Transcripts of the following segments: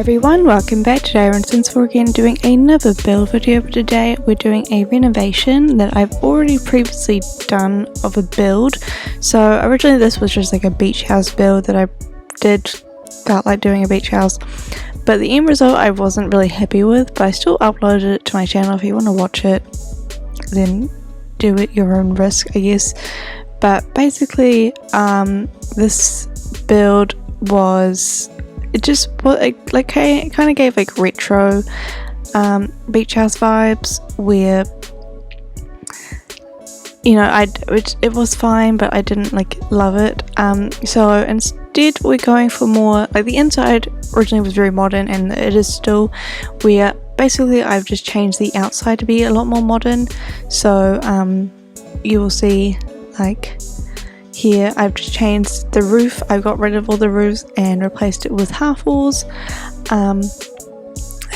Everyone, welcome back. Today we're in Sims4 again doing another build video, but today we're doing a renovation that I've already previously done of a build. So originally this was just like a beach house build that I felt like doing a beach house, but the end result I wasn't really happy with, but I still uploaded it to my channel. If you want to watch it, then do it your own risk, I guess. But basically this build was kind of gave like retro beach house vibes, where it was fine, but I didn't love it. So instead we're going for more like the inside originally was very modern, and it is still, where basically I've just changed the outside to be a lot more modern. So you will see here I've just changed the roof. I got rid of all the roofs and replaced it with half walls. I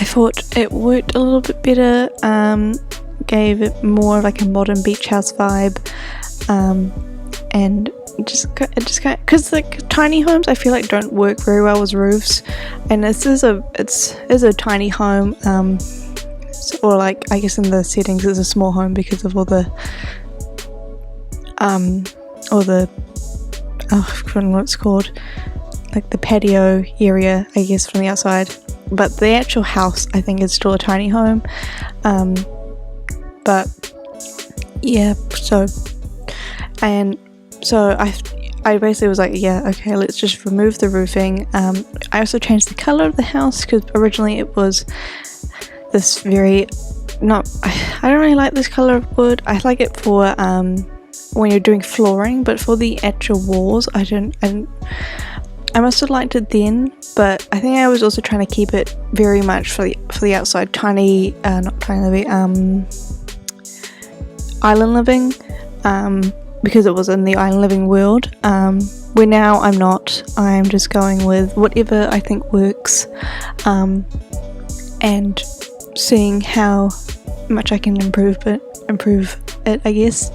thought it worked a little bit better, gave it more of like a modern beach house vibe, and just because like tiny homes I feel like don't work very well with roofs, and this is a tiny home, or like I guess in the settings it's a small home because of all the I've forgotten what it's called, like the patio area I guess from the outside, but the actual house I think is still a tiny home. But yeah, so I basically was like, yeah, okay, let's just remove the roofing. I also changed the color of the house because originally it was this I don't really like this color of wood. I like it for when you're doing flooring, but for the actual walls I must have liked it then, but I think I was also trying to keep it very much for the outside island living, because it was in the island living world, where now I'm just going with whatever I think works, and seeing how much I can improve it, I guess.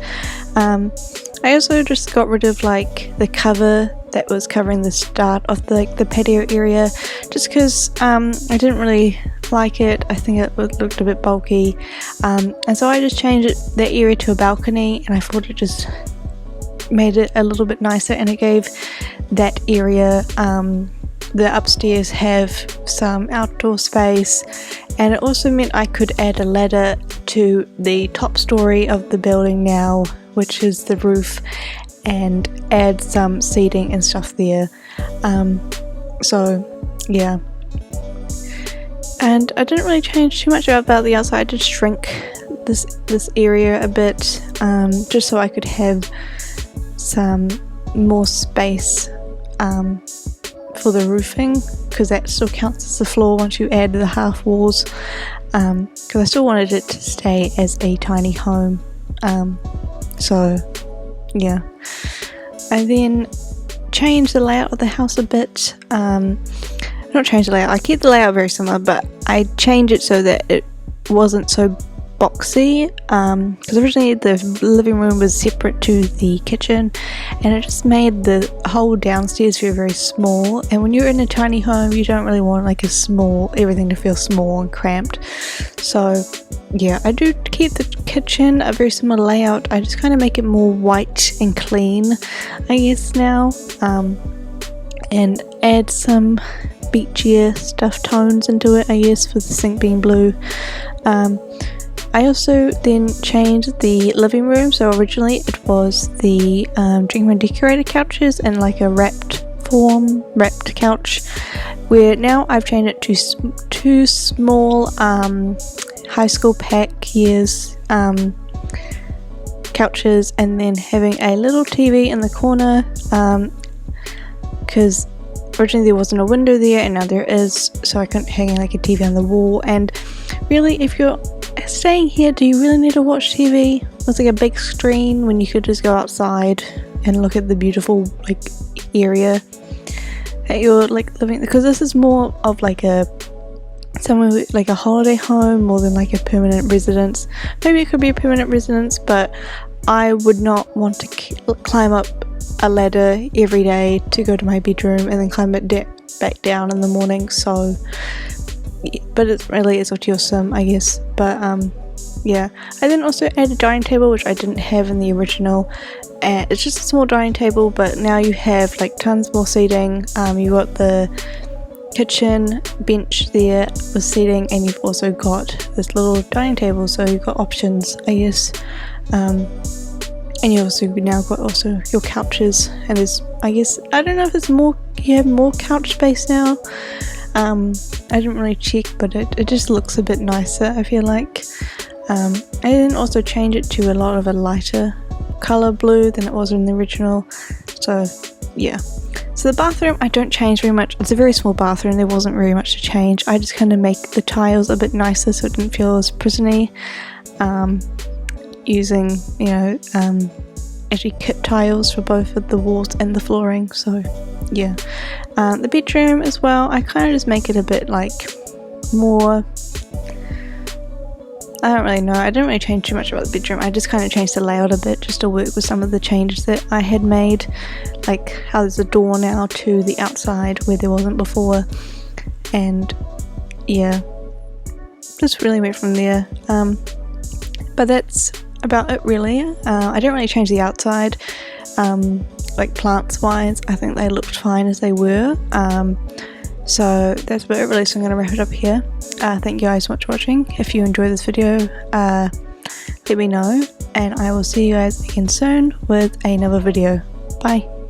I also just got rid of like the cover that was covering the start of the patio area, just because I didn't really like it. I think it looked a bit bulky, and so I just changed that area to a balcony, and I thought it just made it a little bit nicer, and it gave that area, the upstairs, have some outdoor space, and it also meant I could add a ladder to the top story of the building now, which is the roof, and add some seating and stuff there. So yeah, and I didn't really change too much about the outside. I did shrink this area a bit, just so I could have some more space for the roofing, because that still counts as the floor once you add the half walls, because I still wanted it to stay as a tiny home. So yeah, I then changed the layout of the house a bit. Not change the layout, I keep the layout very similar, but I changed it so that it wasn't so boxy, because originally the living room was separate to the kitchen, and it just made the whole downstairs feel very small, and when you're in a tiny home you don't really want like everything to feel small and cramped. So yeah, I do keep the kitchen a very similar layout. I just kind of make it more white and clean, I guess, now, and add some beachier stuff tones into it, I guess, for the sink being blue. I also then changed the living room. So originally it was the Dream and Decorator couches and like a wrapped couch, where now I've changed it to two small high school pack years couches, and then having a little TV in the corner, because originally there wasn't a window there and now there is, so I couldn't hang like a TV on the wall. And really, if you're staying here, do you really need to watch TV with like a big screen when you could just go outside and look at the beautiful area that you're living? Because this is more of like a holiday home more than like a permanent residence. Maybe it could be a permanent residence, but I would not want to climb up a ladder every day to go to my bedroom and then climb it back down in the morning, so but it really is up to your sim, I guess. But yeah, I then also added a dining table, which I didn't have in the original, and it's just a small dining table, but now you have like tons more seating. You've got the kitchen bench there with seating, and you've also got this little dining table, so you've got options, I guess. And you also now got also your couches, and there's, I guess, I don't know if there's more, you have more couch space now. I didn't really check, but it just looks a bit nicer, I feel like. I didn't also change it to a lot of a lighter colour blue than it was in the original, so yeah. So the bathroom, I don't change very much. It's a very small bathroom, there wasn't very much to change. I just kind of make the tiles a bit nicer so it didn't feel as prisony, using, you know, actually kit tiles for both of the walls and the flooring, so yeah. The bedroom as well, I kind of just make it a bit like more, I don't really know, I didn't really change too much about the bedroom. I just kind of changed the layout a bit just to work with some of the changes that I had made, like how there's a door now to the outside where there wasn't before, and yeah, just really went from there. But that's about it really. I didn't really change the outside, like plants wise. I think they looked fine as they were. So that's about it really, so I'm going to wrap it up here. Thank you guys so much for watching. If you enjoyed this video, let me know, and I will see you guys again soon with another video. Bye.